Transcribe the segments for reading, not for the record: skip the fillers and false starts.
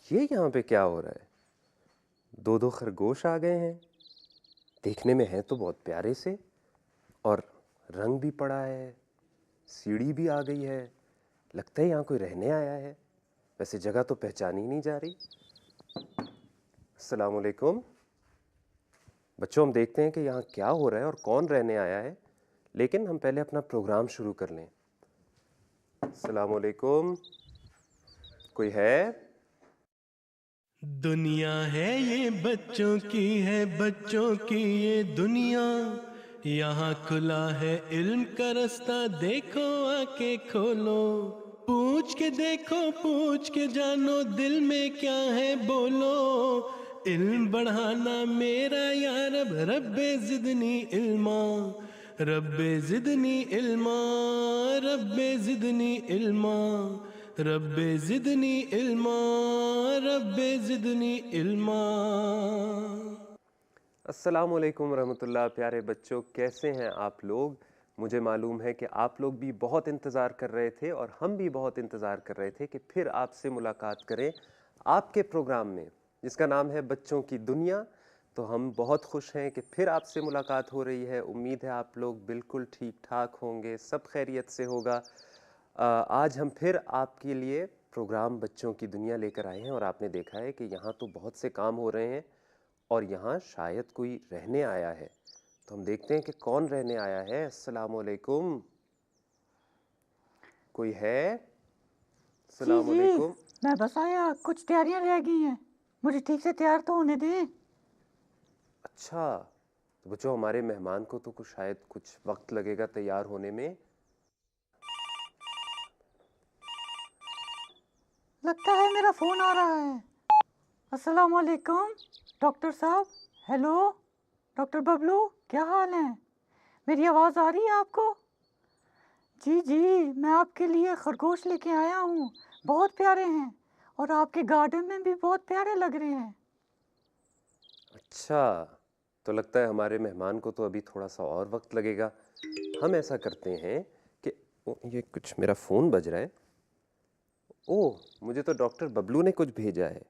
یہ یہاں پہ کیا ہو رہا ہے؟ دو دو خرگوش آ گئے ہیں. دیکھنے میں ہیں تو بہت پیارے سے، اور رنگ بھی پڑا ہے، سیڑھی بھی آ گئی ہے. لگتا ہے یہاں کوئی رہنے آیا ہے. ویسے جگہ تو پہچانی نہیں جا رہی. السلام علیکم بچوں، ہم دیکھتے ہیں کہ یہاں کیا ہو رہا ہے اور کون رہنے آیا ہے. لیکن ہم پہلے اپنا پروگرام شروع کر لیں. السلام علیکم، کوئی ہے؟ دنیا ہے یہ بچوں کی، ہے بچوں کی یہ دنیا. یہاں کھلا ہے علم کا رستہ، دیکھو آ کے کھولو. پوچھ کے دیکھو، پوچھ کے جانو، دل میں کیا ہے بولو. علم بڑھانا میرا یا رب، رب زدنی علما. رب زدنی علما، رب زدنی علما. رب زدنی علما، رب زدنی علما. السلام علیکم ورحمۃ اللہ. پیارے بچوں، کیسے ہیں آپ لوگ؟ مجھے معلوم ہے کہ آپ لوگ بھی بہت انتظار کر رہے تھے، اور ہم بھی بہت انتظار کر رہے تھے کہ پھر آپ سے ملاقات کریں آپ کے پروگرام میں، جس کا نام ہے بچوں کی دنیا. تو ہم بہت خوش ہیں کہ پھر آپ سے ملاقات ہو رہی ہے. امید ہے آپ لوگ بالکل ٹھیک ٹھاک ہوں گے، سب خیریت سے ہوگا. آج ہم پھر آپ کے لیے پروگرام بچوں کی دنیا لے کر آئے ہیں، اور آپ نے دیکھا ہے کہ یہاں تو بہت سے کام ہو رہے ہیں، اور یہاں شاید کوئی رہنے آیا ہے. تو ہم دیکھتے ہیں کہ کون رہنے آیا ہے. السلام علیکم، کوئی ہے؟ جی السلام جی، علیکم. میں بس آیا، کچھ تیاریاں رہ گئی ہیں، مجھے ٹھیک سے تیار تو ہونے دیں. اچھا، تو بچوں ہمارے مہمان کو تو شاید کچھ وقت لگے گا تیار ہونے میں. لگتا ہے میرا فون آ رہا ہے. السلام علیکم ڈاکٹر صاحب. ہیلو ڈاکٹر ببلو، کیا حال ہیں؟ میری آواز آ رہی ہے آپ کو؟ جی جی، میں آپ کے لیے خرگوش لے کے آیا ہوں، بہت پیارے ہیں، اور آپ کے گارڈن میں بھی بہت پیارے لگ رہے ہیں. اچھا، تو لگتا ہے ہمارے مہمان کو تو ابھی تھوڑا سا اور وقت لگے گا. ہم ایسا کرتے ہیں کہ یہ کچھ میرا فون بج رہا ہے. اوہ، مجھے تو ڈاکٹر ببلو نے کچھ بھیجا ہے.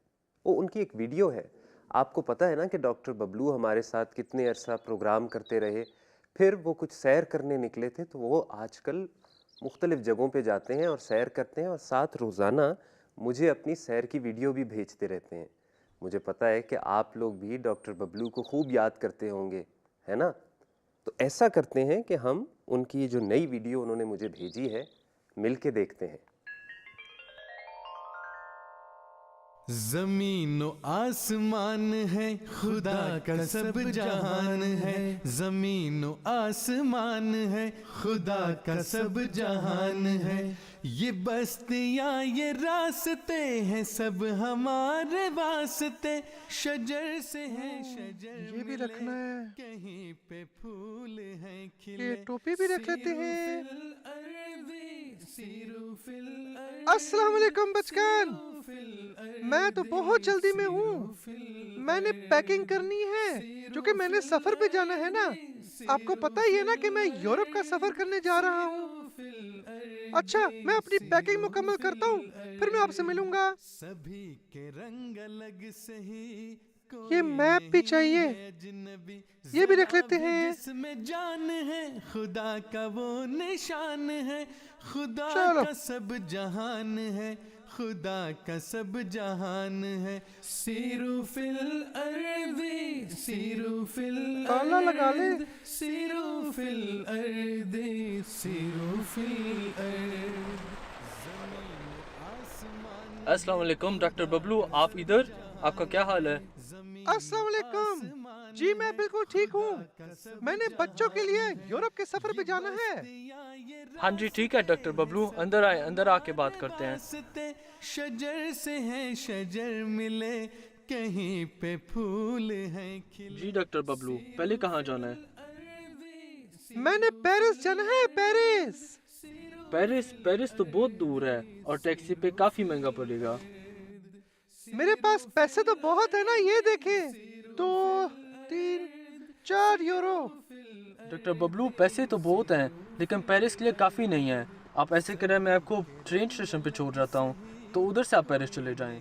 ان کی ایک ویڈیو ہے. آپ کو پتہ ہے نا کہ ڈاکٹر ببلو ہمارے ساتھ کتنے عرصہ پروگرام کرتے رہے. پھر وہ کچھ سیر کرنے نکلے تھے، تو وہ آج کل مختلف جگہوں پہ جاتے ہیں اور سیر کرتے ہیں، اور ساتھ روزانہ مجھے اپنی سیر کی ویڈیو بھی بھیجتے رہتے ہیں. مجھے پتہ ہے کہ آپ لوگ بھی ڈاکٹر ببلو کو خوب یاد کرتے ہوں گے، ہے نا؟ تو ایسا کرتے ہیں کہ ہم ان کی جو نئی ویڈیو انہوں نے مجھے بھیجی ہے، مل کے دیکھتے ہیں. زمین و آسمان ہے، خدا کا سب جہان ہے. زمین و آسمان ہے، خدا کا سب جہان ہے. یہ بستیاں، یہ راستے ہیں، سب ہمارے واسطے. شجر سے ہے شجر یہ بھی ملے، رکھنا ہے. کہیں پہ پھول ہیں یہ کھلے. ٹوپی بھی رکھ لیتے سیرو فی ہیں. الارض، سیرو فی السلام الارض، علیکم بچگان، سیرو فی میں تو الارض، بہت جلدی میں ہوں. سیرو فی میں نے پیکنگ الارض، کرنی ہے، سیرو کیونکہ میں فی نے سفر پہ جانا ہے نا. الارض، آپ کو سیرو پتہ ہی فی ہے نا کہ میں یورپ کا سفر الارض، کرنے جا رہا ہوں. سیرو فی الارض، اچھا، میں اپنی پیکنگ سیرو مکمل فی کرتا ہوں، پھر میں آپ سے الارض. ملوں گا. سبھی کے رنگ الگ سہی، یہ کوئی میپ بھی نہیں چاہیے، ہے اجنبی. یہ بھی رکھ ذرا لیتے بھی ہیں. جس میں جان ہے، خدا کا وہ نشان ہے. خدا چلو، کا سب جہان ہے، خدا کا سب جہان ہے. سیرو فی الارض، سیرو فی تالا لگا لے. الارض، سیرو فی الارض، سیرو فی الارض. زمین و آسمان السلام ہے، علیکم ڈاکٹر خدا ببلو، کا آپ سب ادھر؟ آپ کا جہان کیا حال ہے. ہے؟ زمین و السلام علیکم. آسمان جی میں ہے، بالکل ٹھیک خدا ہوں. کا سب میں نے بچوں کے جہان لیے ہے. یورپ کے سفر یہ پہ جانا ہے. بستیاں، یہ ہاں جی ٹھیک ہے راستے ڈاکٹر ہیں، ببلو، سب اندر آئے، اندر آ کے بات ہمارے کرتے ہیں. واسطے. شجر سے ہے شجر ملے، کہیں پہ پھول ہیں کھلے. جی ڈاکٹر ببلو، پہلے سیرو کہاں فی جانا ہے؟ الارض، میں نے سیرو فی پیرس جانا ہے، پیرس. الارض، سیرو فی پیرس؟ پیرس تو بہت دور ہے، الارض، اور ٹیکسی پہ سیرو کافی فی مہنگا پڑے گا. الارض. میرے پاس سیرو فی پیسے تو بہت ہے نا، یہ الارض، دیکھیں. سیرو دو، فی 3، الارض، 4 یورو. سیرو فی ڈاکٹر ببلو پیسے تو بہت ہیں، لیکن پیرس کے لیے کافی نہیں ہیں. آپ ایسے کریں، میں آپ کو ٹرین اسٹیشن پہ چھوڑ جاتا ہوں، تو ادھر سے آپ پیرس چلے جائیں.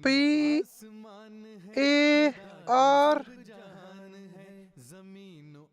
PAR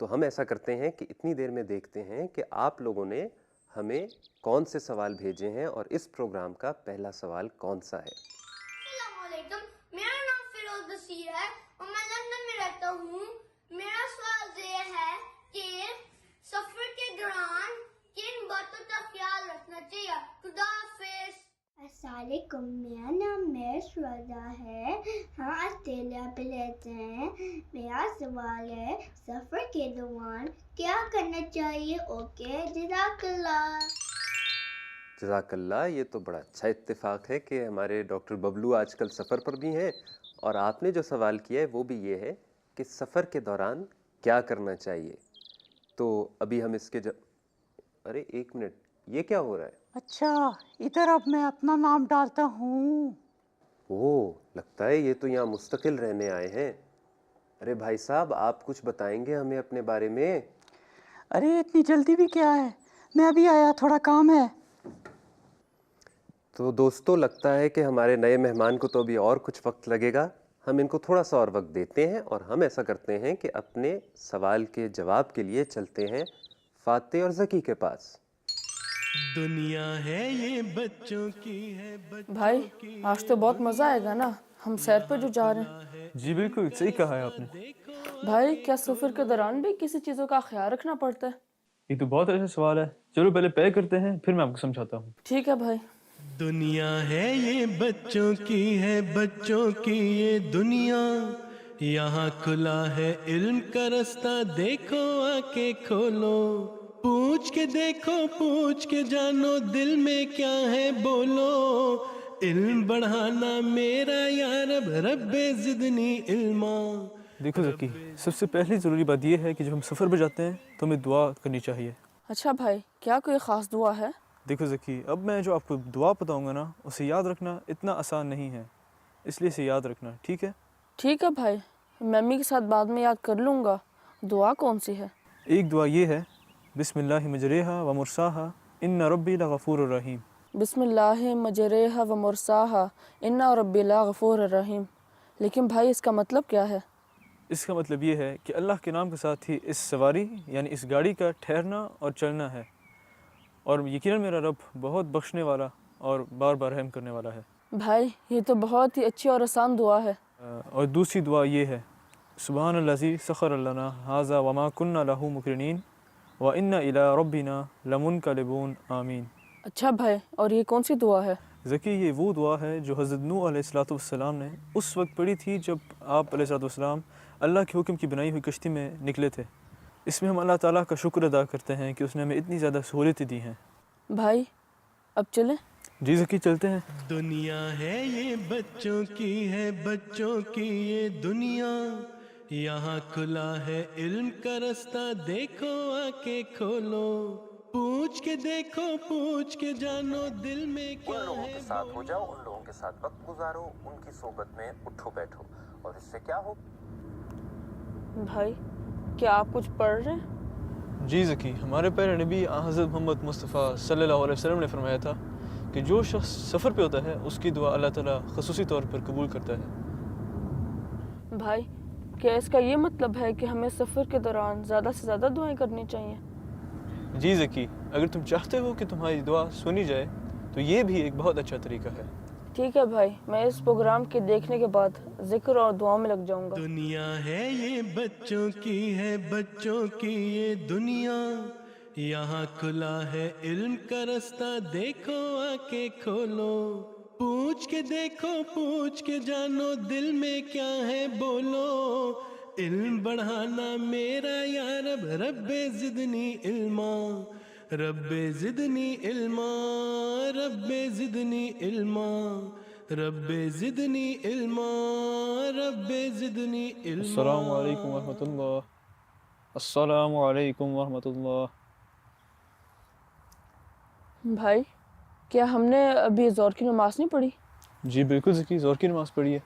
تو ہم ایسا کرتے ہیں کہ اتنی دیر میں دیکھتے ہیں کہ آپ لوگوں نے ہمیں کون سے سوال بھیجے ہیں اور اس پروگرام کا پہلا سوال کون سا ہے۔ السلام علیکم، میرا نام فیروز بصیر ہے اور میں لندن میں رہتا ہوں۔ میرا سوال یہ ہے کہ سفر کے دوران کن باتوں کا خیال رکھنا چاہیے؟ خدا حافظ۔ السلام علیکم، میرا نام شردا ہے، ہم آسٹریلیا پہ رہتے ہیں۔ میرا سوال ہے سفر کے دوران کیا کرنا چاہیے؟ اوکے، جزاک اللہ۔ جزاک اللہ، یہ تو بڑا اچھا اتفاق ہے کہ ہمارے ڈاکٹر ببلو آج کل سفر پر بھی ہیں، اور آپ نے جو سوال کیا ہے وہ بھی یہ ہے کہ سفر کے دوران کیا کرنا چاہیے۔ تو ابھی ہم اس کے ارے ایک منٹ، یہ کیا ہو رہا ہے؟ اچھا ادھر اب میں اپنا نام ڈالتا ہوں۔ اوہ، لگتا ہے یہ تو یہاں مستقل رہنے آئے ہیں۔ ارے بھائی صاحب، آپ کچھ بتائیں گے ہمیں اپنے بارے میں؟ ارے اتنی جلدی بھی کیا ہے، میں ابھی آیا، تھوڑا کام ہے۔ تو دوستو، لگتا ہے کہ ہمارے نئے مہمان کو تو ابھی اور کچھ وقت لگے گا، ہم ان کو تھوڑا سا اور وقت دیتے ہیں، اور ہم ایسا کرتے ہیں کہ اپنے سوال کے جواب کے لیے چلتے ہیں فاتح اور ذکی کے پاس۔ دنیا ہے یہ بچوں کی ہے، بھائی آج تو بہت مزہ آئے گا نا، ہم سیر پہ جو جا رہے ہیں۔ جی بالکل صحیح کہا ہے آپ نے۔ بھائی کیا سفر کے دوران بھی کسی چیزوں کا خیال رکھنا پڑتا ہے؟ یہ تو بہت اچھا سوال ہے، چلو پہلے پے کرتے ہیں پھر میں آپ کو سمجھاتا ہوں۔ ٹھیک ہے بھائی۔ دنیا ہے یہ بچوں کی ہے، بچوں کی یہ دنیا، یہاں کھلا ہے علم کا رستہ، دیکھو آ کے کھولو، پوچھ کے دیکھو، پوچھ کے جانو، دل میں کیا ہے بولو، علم بڑھانا میرا یا رب، رب زدنی علما۔ دیکھو ذکی، سب سے پہلی ضروری بات یہ ہے کہ جب ہم سفر پہ جاتے ہیں تو ہمیں دعا کرنی چاہیے۔ اچھا بھائی، کیا کوئی خاص دعا ہے؟ دیکھو ذکی، اب میں جو آپ کو دعا بتاؤں گا نا، اسے یاد رکھنا اتنا آسان نہیں ہے، اس لیے اسے یاد رکھنا، ٹھیک ہے؟ ٹھیک ہے بھائی، میں امی کے ساتھ بعد میں یاد کر لوں گا۔ دعا کون سی ہے؟ ایک دعا یہ ہے، بسم اللہ مجریہا و مرساہا ان ربی لغفور الرحیم۔ بسم اللہ مجریہا و مرساہا ان ربی لغفور الرحیم۔ لیکن بھائی اس کا مطلب کیا ہے؟ اس کا مطلب یہ ہے کہ اللہ کے نام کے ساتھ ہی اس سواری یعنی اس گاڑی کا ٹھہرنا اور چلنا ہے، اور یقیناً میرا رب بہت بخشنے والا اور بار بار رحم کرنے والا ہے۔ بھائی یہ تو بہت ہی اچھی اور آسان دعا ہے۔ اور دوسری دعا یہ ہے، سبحان الذی سخر لنا ھذا وما کنا لہ مقرنین وإنا الی ربنا لمنقلبون آمین۔ اچھا بھائی، اور یہ کون سی دعا ہے؟ ذکی، یہ وہ دعا ہے جو حضرت نوح علیہ السلام نے اس وقت پڑھی تھی جب آپ علیہ السلام اللہ کے حکم کی بنائی ہوئی کشتی میں نکلے تھے۔ اس میں ہم اللہ تعالیٰ کا شکر ادا کرتے ہیں کہ اس نے ہمیں اتنی زیادہ سہولتیں دی ہیں۔ بھائی اب چلیں؟ جی ذکی، چلتے ہیں۔ دنیا ہے یہ بچوں کی ہے، بچوں کی یہ دنیا، یہاں کھلا ہے علم کا رستہ، دیکھو آ کے کھولو، پوچھ کے دیکھو، پوچھ کے جانو، دل میں کیا ان لوگوں ہے کے ساتھ ہو جاؤ، ان لوگوں کے ساتھ وقت گزارو، ان کی صحبت میں اٹھو بیٹھو، اور اس سے کیا ہو؟ بھائی کیا آپ کچھ پڑھ رہے ہیں؟ جی ذکی، ہمارے پیارے نبی حضرت محمد مصطفیٰ صلی اللہ علیہ وسلم نے فرمایا تھا کہ جو شخص سفر پہ ہوتا ہے اس کی دعا اللہ تعالیٰ خصوصی طور پر قبول کرتا ہے۔ بھائی کیا اس کا یہ مطلب ہے کہ ہمیں سفر کے دوران زیادہ سے زیادہ دعائیں کرنی چاہیے؟ جی ذکی، اگر تم چاہتے ہو کہ تمہاری دعا سنی جائے تو یہ بھی ایک بہت اچھا طریقہ ہے۔ ٹھیک ہے بھائی، میں اس پروگرام کے دیکھنے کے بعد ذکر اور دعاؤں میں لگ جاؤں گا۔ دنیا ہے یہ بچوں کی ہے، بچوں کی یہ دنیا، یہاں کھلا ہے علم کا رستہ، دیکھو آ کے کھولو، پوچھ کے دیکھو، پوچھ کے جانو، دل میں کیا ہے بولو، علم بڑھانا میرا یا رب، رب زدنی علما، رب زدنی علما، رب زدنی علما، رب زدنی علما، رب زدنی علما۔ السلام علیکم ورحمۃ اللہ، السلام علیکم ورحمۃ اللہ۔ بھائی کیا ہم نے ابھی زور کی نماز نہیں پڑھی؟ جی بالکل ذکی، زور کی نماز پڑھی ہے۔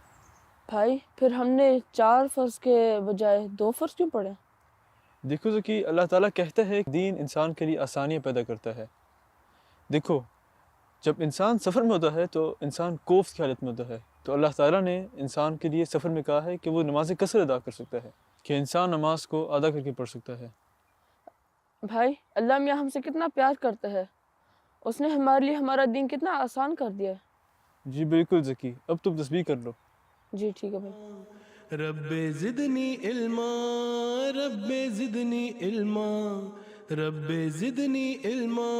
بھائی پھر ہم نے 4 فرض کے بجائے 2 فرض کیوں پڑھے؟ دیکھو ذکی، اللہ تعالیٰ کہتا ہے کہ دین انسان کے لیے آسانیاں پیدا کرتا ہے۔ دیکھو، جب انسان سفر میں ہوتا ہے تو انسان کوفت کی حالت میں ہوتا ہے، تو اللہ تعالیٰ نے انسان کے لیے سفر میں کہا ہے کہ وہ نماز قصر ادا کر سکتا ہے۔ کہ انسان نماز کو ادا کر کے پڑھ سکتا ہے۔ بھائی اللہ میاں ہم سے کتنا پیار کرتا ہے، اس نے ہمارے لیے ہمارا دین کتنا آسان کر دیا ہے۔ جی بالکل ذکی، اب تم تسبیح کر لو۔ جی ٹھیک ہے بھائی۔ رب زدنی علما، رب زدنی علما، رب زدنی علما،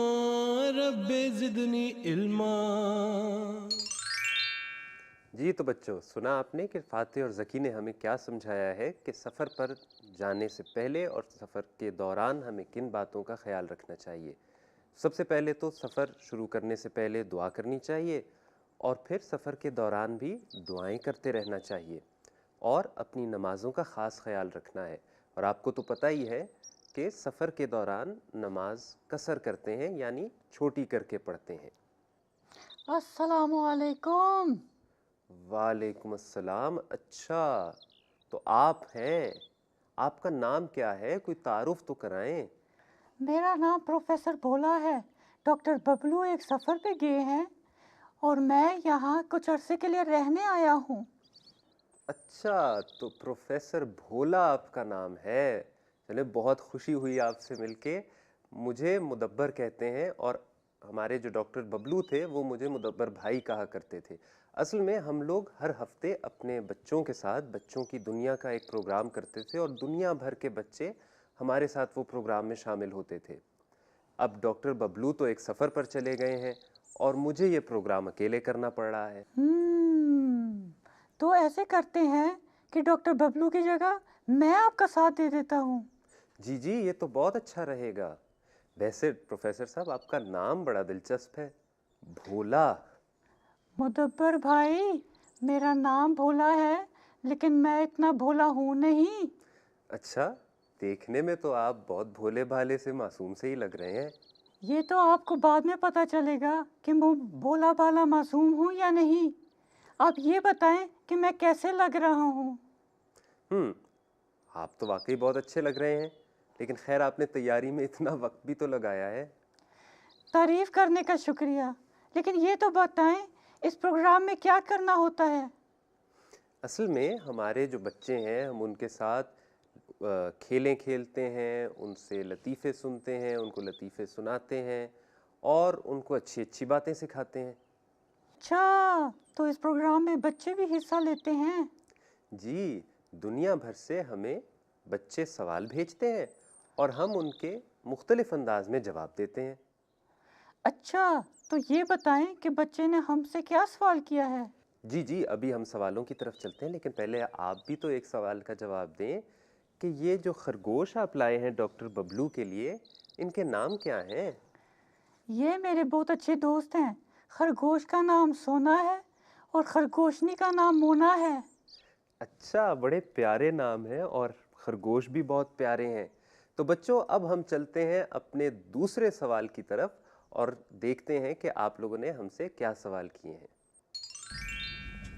رب زدنی علما۔ جی تو بچوں، سنا آپ نے کہ فاتح اور ذکی نے ہمیں کیا سمجھایا ہے کہ سفر پر جانے سے پہلے اور سفر کے دوران ہمیں کن باتوں کا خیال رکھنا چاہیے۔ سب سے پہلے تو سفر شروع کرنے سے پہلے دعا کرنی چاہیے، اور پھر سفر کے دوران بھی دعائیں کرتے رہنا چاہیے، اور اپنی نمازوں کا خاص خیال رکھنا ہے۔ اور آپ کو تو پتہ ہی ہے کہ سفر کے دوران نماز قصر کرتے ہیں، یعنی چھوٹی کر کے پڑھتے ہیں۔ السلام علیکم۔ وعلیکم السلام۔ اچھا تو آپ ہیں، آپ کا نام کیا ہے؟ کوئی تعارف تو کرائیں۔ میرا نام پروفیسر بھولا ہے۔ ڈاکٹر ببلو ایک سفر پہ گئے ہیں اور میں یہاں کچھ عرصے کے لیے رہنے آیا ہوں۔ اچھا تو پروفیسر بھولا آپ کا نام ہے۔ چلے بہت خوشی ہوئی آپ سے مل کے۔ مجھے مدبر کہتے ہیں، اور ہمارے جو ڈاکٹر ببلو تھے وہ مجھے مدبر بھائی کہا کرتے تھے۔ اصل میں ہم لوگ ہر ہفتے اپنے بچوں کے ساتھ بچوں کی دنیا کا ایک پروگرام کرتے تھے، اور دنیا بھر کے بچے ہمارے ساتھ وہ پروگرام میں شامل ہوتے تھے۔ اب ڈاکٹر ببلو تو ایک سفر پر چلے گئے ہیں اور مجھے یہ پروگرام اکیلے کرنا پڑ رہا ہے۔ تو ایسے کرتے ہیں کہ ڈاکٹر ببلو کی جگہ میں آپ کا ساتھ دے دیتا ہوں۔ جی جی، یہ تو بہت اچھا رہے گا۔ ویسے پروفیسر صاحب آپ کا نام بڑا دلچسپ ہے، بھولا۔ مدبر بھائی، میرا نام بھولا ہے لیکن میں اتنا بھولا ہوں نہیں۔ اچھا، دیکھنے میں تو آپ بہت بھولے بھالے سے معصوم سے ہی لگ رہے ہیں۔ یہ تو آپ کو بعد میں پتہ چلے گا کہ میں بھولا بھالا معصوم ہوں یا نہیں۔ آپ یہ بتائیں کہ میں کیسے لگ رہا ہوں؟ آپ تو واقعی بہت اچھے لگ رہے ہیں، لیکن خیر آپ نے تیاری میں اتنا وقت بھی تو لگایا ہے۔ تعریف کرنے کا شکریہ، لیکن یہ تو بتائیں اس پروگرام میں کیا کرنا ہوتا ہے؟ اصل میں ہمارے جو بچے ہیں ہم ان کے ساتھ کھیلیں کھیلتے ہیں، ان سے لطیفے سنتے ہیں، ان کو لطیفے سناتے ہیں، اور ان کو اچھی اچھی باتیں سکھاتے ہیں۔ اچھا، تو اس پروگرام میں بچے بھی حصہ لیتے ہیں؟ جی، دنیا بھر سے ہمیں بچے سوال بھیجتے ہیں اور ہم ان کے مختلف انداز میں جواب دیتے ہیں۔ اچھا، تو یہ بتائیں کہ بچے نے ہم سے کیا سوال کیا ہے؟ جی جی، ابھی ہم سوالوں کی طرف چلتے ہیں، لیکن پہلے آپ بھی تو ایک سوال کا جواب دیں کہ یہ جو خرگوش آپ لائے ہیں ڈاکٹر ببلو کے لیے، ان کے نام کیا ہیں؟ یہ میرے بہت اچھے دوست ہیں۔ خرگوش کا نام سونا ہے اور خرگوشنی کا نام مونا ہے۔ اچھا، بڑے پیارے نام ہیں اور خرگوش بھی بہت پیارے ہیں۔ تو بچوں، اب ہم چلتے ہیں اپنے دوسرے سوال کی طرف اور دیکھتے ہیں کہ آپ لوگوں نے ہم سے کیا سوال کیے ہیں۔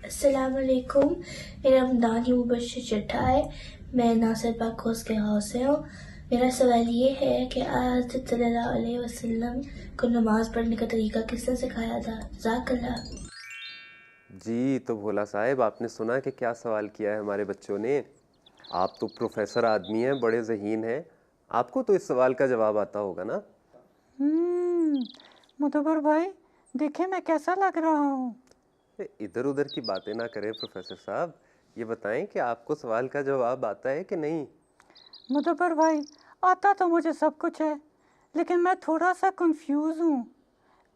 السلام علیکم، میرا نام دانی مبشر چٹھا ہے، میں ناصر پاک کوس کے گاؤں سے ہوں۔ میرا سوال یہ ہے کہ حضرت صلی اللہ علیہ وسلم کو نماز پڑھنے کا طریقہ کس نے سکھایا تھا؟ جزاک اللہ۔ جی تو بھولا صاحب، آپ نے سنا کہ کیا سوال کیا ہے ہمارے بچوں نے؟ آپ تو پروفیسر آدمی ہیں، بڑے ذہین ہیں، آپ کو تو اس سوال کا جواب آتا ہوگا نا؟ مدبر بھائی، دیکھیں میں کیسا لگ رہا ہوں۔ ادھر ادھر کی باتیں نہ کریں پروفیسر صاحب، یہ بتائیں کہ آپ کو سوال کا جواب آتا ہے کہ نہیں؟ مدبر بھائی، آتا تو مجھے سب کچھ ہے، لیکن میں تھوڑا سا کنفیوز ہوں،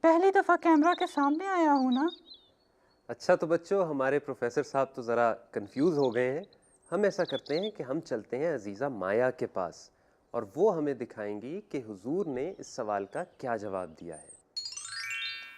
پہلی دفعہ کیمرہ کے سامنے آیا ہوں نا۔ اچھا تو بچوں، ہمارے پروفیسر صاحب تو ذرا کنفیوز ہو گئے ہیں۔ ہم ایسا کرتے ہیں کہ ہم چلتے ہیں عزیزہ مایا کے پاس، اور وہ ہمیں دکھائیں گی کہ حضور نے اس سوال کا کیا جواب دیا ہے۔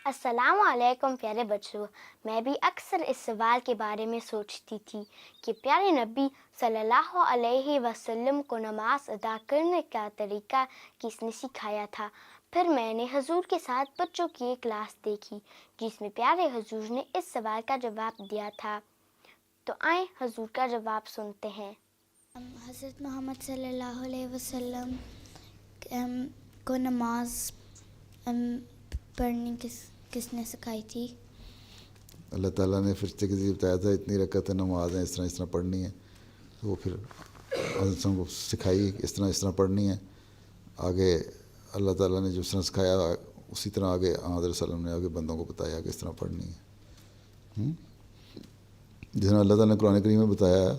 السلام علیکم پیارے بچوں، میں بھی اکثر اس سوال کے بارے میں سوچتی تھی کہ پیارے نبی صلی اللہ علیہ وسلم کو نماز ادا کرنے کا طریقہ کس نے سکھایا تھا۔ پھر میں نے حضور کے ساتھ بچوں کی ایک کلاس دیکھی جس میں پیارے حضور نے اس سوال کا جواب دیا تھا، تو آئیں حضور کا جواب سنتے ہیں۔ حضرت محمد صلی اللہ علیہ وسلم کو نماز پڑھنے کس نے سکھائی تھی؟ اللہ تعالیٰ نے فرشتے کے ذریعے بتایا تھا اتنی رکعت نماز ہیں، اس طرح پڑھنی ہے، تو وہ پھر حضرت کو سکھائی کہ اس طرح پڑھنی ہے. آگے اللہ تعالیٰ نے جس طرح سکھایا اسی طرح آگے حضرت صلی اللہ علیہ وسلم نے آگے بندوں کو بتایا کہ اس طرح پڑھنی ہے. جس طرح اللہ تعالیٰ نے قرآن کریم میں بتایا ہے،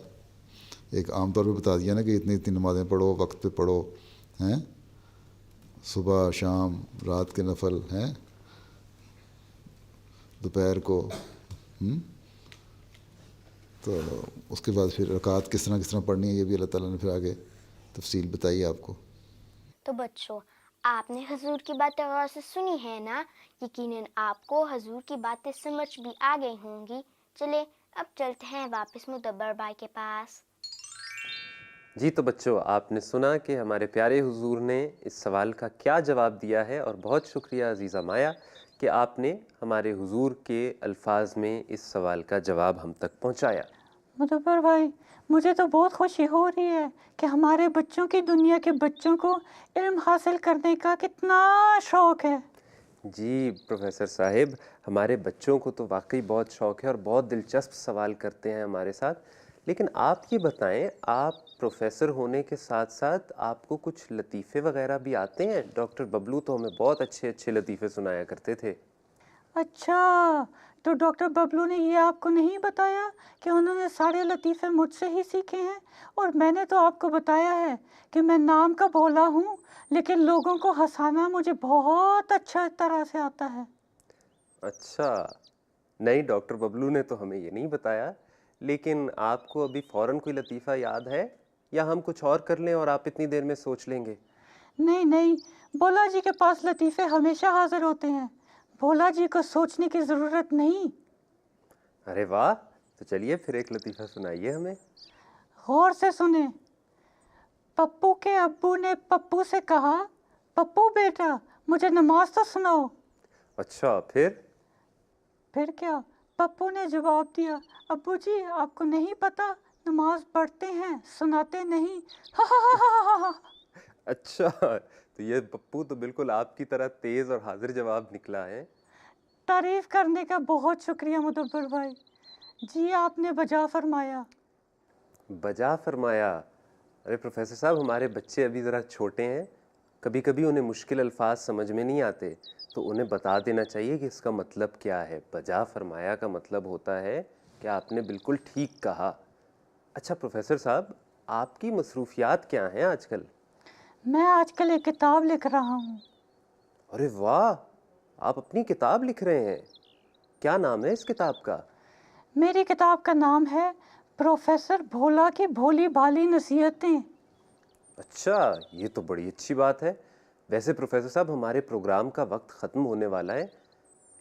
ایک عام طور پہ بتا دیا نا کہ اتنی نمازیں پڑھو، وقت پہ پڑھو، ہیں صبح شام رات کے نفل ہیں دوپہر کو. تو اس کے بعد پھر رکعت کس طرح پڑھنی ہے یہ بھی اللہ تعالیٰ نے پھر آگے تفصیل بتائی آپ کو. تو بچوں، آپ نے حضور کی باتیں غور سے سنی ہے نا؟ یقیناً آپ کو حضور کی باتیں سمجھ بھی آ گئی ہوں گی. چلے اب چلتے ہیں واپس مدبر بھائی کے پاس. جی تو بچوں، آپ نے سنا کہ ہمارے پیارے حضور نے اس سوال کا کیا جواب دیا ہے، اور بہت شکریہ عزیزہ مایا کہ آپ نے ہمارے حضور کے الفاظ میں اس سوال کا جواب ہم تک پہنچایا. مدبر بھائی، مجھے تو بہت خوشی ہو رہی ہے کہ ہمارے بچوں کی دنیا کے بچوں کو علم حاصل کرنے کا کتنا شوق ہے. جی پروفیسر صاحب، ہمارے بچوں کو تو واقعی بہت شوق ہے اور بہت دلچسپ سوال کرتے ہیں ہمارے ساتھ. لیکن آپ یہ بتائیں، آپ پروفیسر ہونے کے ساتھ ساتھ آپ کو کچھ لطیفے وغیرہ بھی آتے ہیں؟ ڈاکٹر ببلو تو ہمیں بہت اچھے لطیفے سنایا کرتے تھے. اچھا، تو ڈاکٹر ببلو نے یہ آپ کو نہیں بتایا کہ انہوں نے سارے لطیفے مجھ سے ہی سیکھے ہیں؟ اور میں نے تو آپ کو بتایا ہے کہ میں نام کا بھولا ہوں، لیکن لوگوں کو ہنسانا مجھے بہت اچھا طرح سے آتا ہے. اچھا، نہیں ڈاکٹر ببلو نے تو ہمیں یہ نہیں بتایا. لیکن آپ کو ابھی فوراً کوئی لطیفہ یاد ہے، یا ہم کچھ اور کر لیں اور آپ اتنی دیر میں سوچ لیں گے؟ نہیں، بھولا جی کے پاس لطیفے ہمیشہ حاضر ہوتے ہیں، بھولا جی کو سوچنے کی ضرورت نہیں. ارے واہ، تو چلیے پھر ایک لطیفہ سنائیے ہمیں. غور سے سنیں. پپو کے ابو نے پپو سے کہا، پپو بیٹا مجھے نماز تو سناؤ. اچھا، پھر کیا؟ پپو نے جواب دیا، ابو جی آپ کو نہیں پتا، نماز پڑھتے ہیں سناتے نہیں. اچھا، تو یہ پپو تو بالکل آپ کی طرح تیز اور حاضر جواب نکلا ہے. تعریف کرنے کا بہت شکریہ مدبر بھائی. جی آپ نے بجا فرمایا. بجا فرمایا؟ ارے پروفیسر صاحب، ہمارے بچے ابھی ذرا چھوٹے ہیں، کبھی کبھی انہیں مشکل الفاظ سمجھ میں نہیں آتے، تو انہیں بتا دینا چاہیے کہ اس کا مطلب کیا ہے. بجا فرمایا کا مطلب ہوتا ہے کہ آپ نے بالکل ٹھیک کہا. اچھا پروفیسر صاحب، آپ کی مصروفیات کیا ہیں آج کل؟ میں آج کل ایک کتاب لکھ رہا ہوں. ارے واہ، آپ اپنی کتاب لکھ رہے ہیں؟ کیا نام ہے اس کتاب کا؟ میری کتاب کا نام ہے پروفیسر بھولا کی بھولی بھالی نصیحتیں. اچھا، یہ تو بڑی اچھی بات ہے. ویسے پروفیسر صاحب، ہمارے پروگرام کا وقت ختم ہونے والا ہے.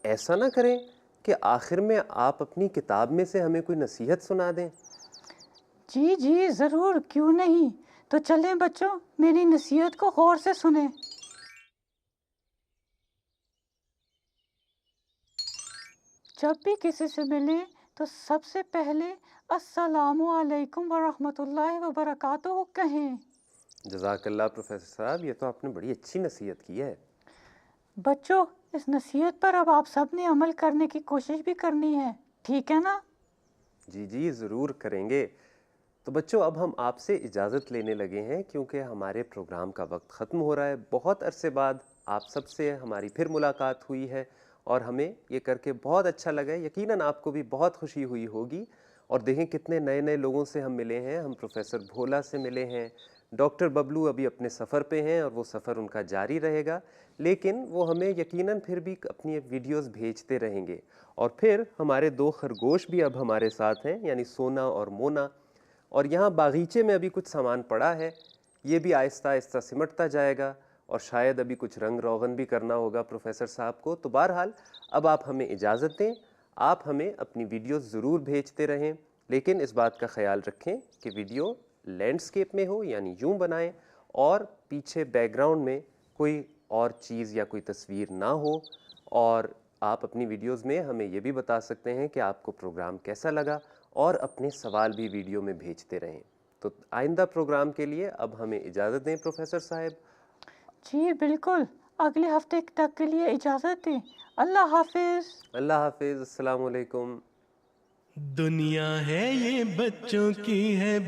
ایسا نہ کریں کہ آخر میں آپ اپنی کتاب میں سے ہمیں کوئی نصیحت سنا دیں. جی ضرور، کیوں نہیں. تو چلیں بچوں، میری نصیحت کو غور سے سنیں. جب بھی کسی سے ملیں تو سب سے پہلے السلام علیکم ورحمۃ اللہ وبرکاتہ کہیں. جزاک اللہ پروفیسر صاحب، یہ تو آپ نے بڑی اچھی نصیحت کی ہے. بچوں، اس نصیحت پر اب آپ سب نے عمل کرنے کی کوشش بھی کرنی ہے، ٹھیک ہے نا؟ جی ضرور کریں گے. تو بچوں، اب ہم آپ سے اجازت لینے لگے ہیں کیونکہ ہمارے پروگرام کا وقت ختم ہو رہا ہے. بہت عرصے بعد آپ سب سے ہماری پھر ملاقات ہوئی ہے اور ہمیں یہ کر کے بہت اچھا لگا ہے. یقیناً آپ کو بھی بہت خوشی ہوئی ہوگی. اور دیکھیں کتنے نئے لوگوں سے ہم ملے ہیں. ہم پروفیسر بھولا سے ملے ہیں. ڈاکٹر ببلو ابھی اپنے سفر پہ ہیں اور وہ سفر ان کا جاری رہے گا، لیکن وہ ہمیں یقیناً پھر بھی اپنی ویڈیوز بھیجتے رہیں گے. اور پھر ہمارے 2 خرگوش بھی اب ہمارے ساتھ ہیں، یعنی سونا اور مونا. اور یہاں باغیچے میں ابھی کچھ سامان پڑا ہے، یہ بھی آہستہ آہستہ سمٹتا جائے گا، اور شاید ابھی کچھ رنگ روغن بھی کرنا ہوگا پروفیسر صاحب کو. تو بہرحال اب آپ ہمیں اجازت دیں. آپ ہمیں اپنی ویڈیوز ضرور بھیجتے رہیں، لیکن اس بات کا خیال رکھیں کہ ویڈیو لینڈسکیپ میں ہو، یعنی یوں بنائیں، اور پیچھے بیک گراؤنڈ میں کوئی اور چیز یا کوئی تصویر نہ ہو. اور آپ اپنی ویڈیوز میں ہمیں یہ بھی بتا سکتے ہیں کہ آپ کو پروگرام کیسا لگا، اور اپنے سوال بھی ویڈیو میں بھیجتے رہیں. تو آئندہ پروگرام کے لیے اب ہمیں اجازت دیں پروفیسر صاحب. جی بالکل، اگلے ہفتے تک کے لیے اجازت دیں. اللہ حافظ. اللہ حافظ. السلام علیکم. دنیا ہے یہ بچوں کی ہے